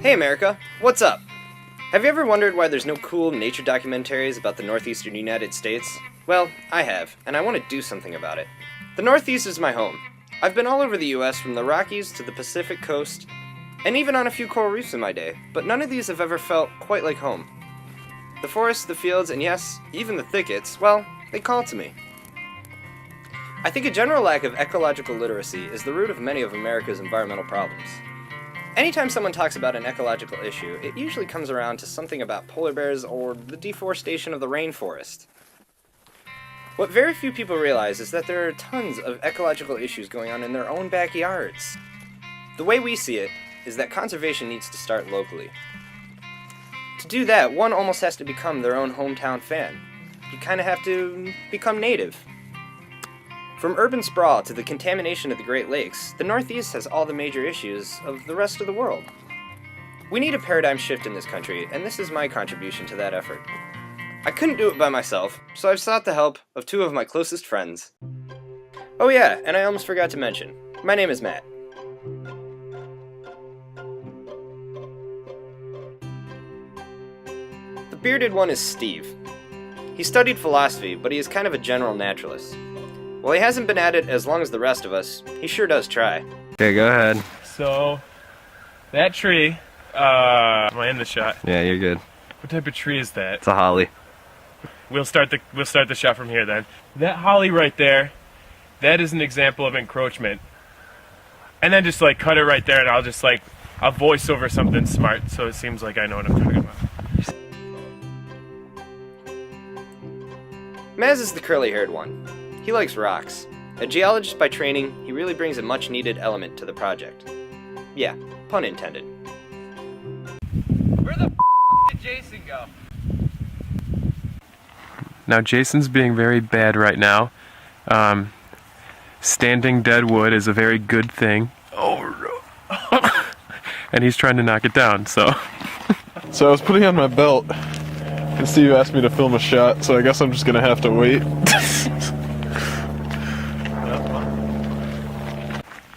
Hey America, what's up? Have you ever wondered why there's no cool nature documentaries about the northeastern United States? Well, I have, and I want to do something about it. The Northeast is my home. I've been all over the US from the Rockies to the Pacific coast, and even on a few coral reefs in my day, but none of these have ever felt quite like home. The forests, the fields, and yes, even the thickets, well, they call to me. I think a general lack of ecological literacy is the root of many of America's environmental problems. Anytime someone talks about an ecological issue, it usually comes around to something about polar bears or the deforestation of the rainforest. What very few people realize is that there are tons of ecological issues going on in their own backyards. The way we see it is that conservation needs to start locally. To do that, one almost has to become their own hometown fan. You kind of have to become native. From urban sprawl to the contamination of the Great Lakes, the Northeast has all the major issues of the rest of the world. We need a paradigm shift in this country, and this is my contribution to that effort. I couldn't do it by myself, so I've sought the help of two of my closest friends. Oh yeah, and I almost forgot to mention, my name is Matt. The bearded one is Steve. He studied philosophy, but he is kind of a general naturalist. While he hasn't been at it as long as the rest of us, he sure does try. Okay, go ahead. So, that tree, am I in the shot? Yeah, you're good. What type of tree is that? It's a holly. We'll start the shot from here then. That holly right there, that is an example of encroachment. And then just like cut it right there and I'll voice over something smart so it seems like I know what I'm talking about. Maz is the curly-haired one. He likes rocks. A geologist by training, he really brings a much-needed element to the project. Yeah, pun intended. Where the did Jason go? Now Jason's being very bad right now. Standing dead wood is a very good thing. Oh no. And he's trying to knock it down, so. So I was putting on my belt, and Steve asked me to film a shot, so I guess I'm just gonna have to wait.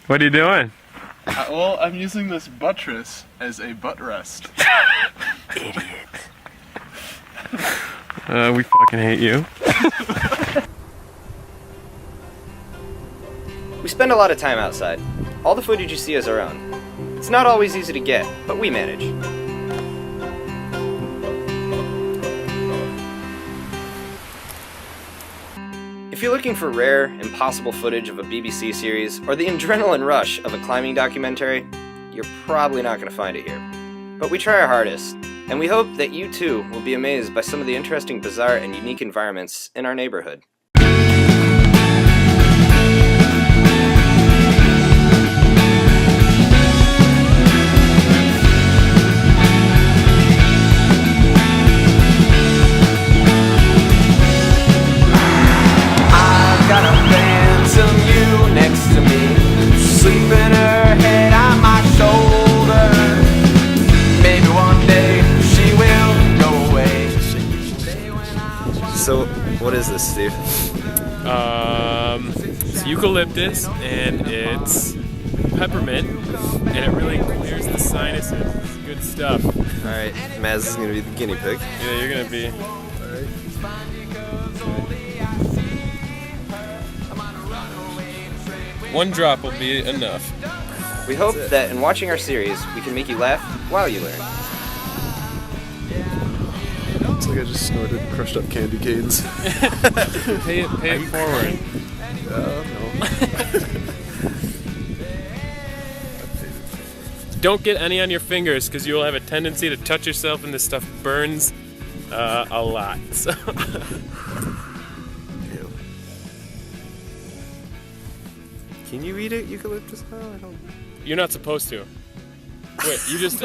What are you doing? Well, I'm using this buttress as a butt rest. Idiot. We fucking hate you. We spend a lot of time outside. All the footage you see is our own. It's not always easy to get, but we manage. If you're looking for rare, impossible footage of a BBC series or the adrenaline rush of a climbing documentary, you're probably not going to find it here. But we try our hardest, and we hope that you too will be amazed by some of the interesting, bizarre, and unique environments in our neighborhood. So, what is this, Steve? It's eucalyptus and it's peppermint and it really clears the sinuses. It's good stuff. Alright, Maz is going to be the guinea pig. Yeah, you're gonna be. One drop will be enough. We hope that in watching our series, we can make you laugh while you learn. It's like I just snorted crushed up candy canes. Pay it forward. No. Don't get any on your fingers because you will have a tendency to touch yourself and this stuff burns a lot. So. Can you eat it, eucalyptus? Oh, I don't... You're not supposed to. Wait, you just...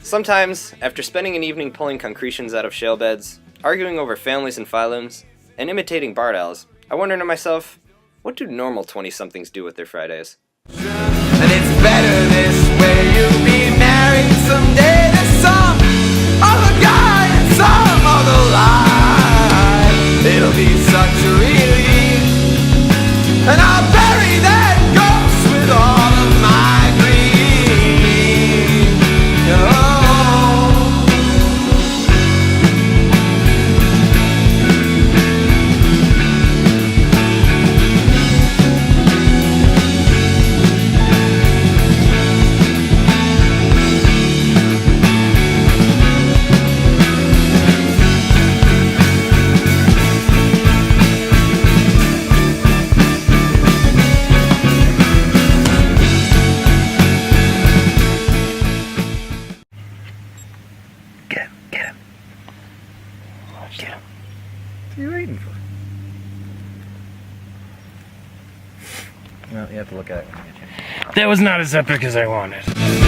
Sometimes, after spending an evening pulling concretions out of shale beds, arguing over families and phylums, and imitating barred owls, I wonder to myself, what do normal 20-somethings do with their Fridays? And it's better this way. You'll be married someday to some other guy in some other life. It'll be such a relief, and I'll bury that ghost with all of Well, you have to look at it when you get a chance. That was not as epic as I wanted.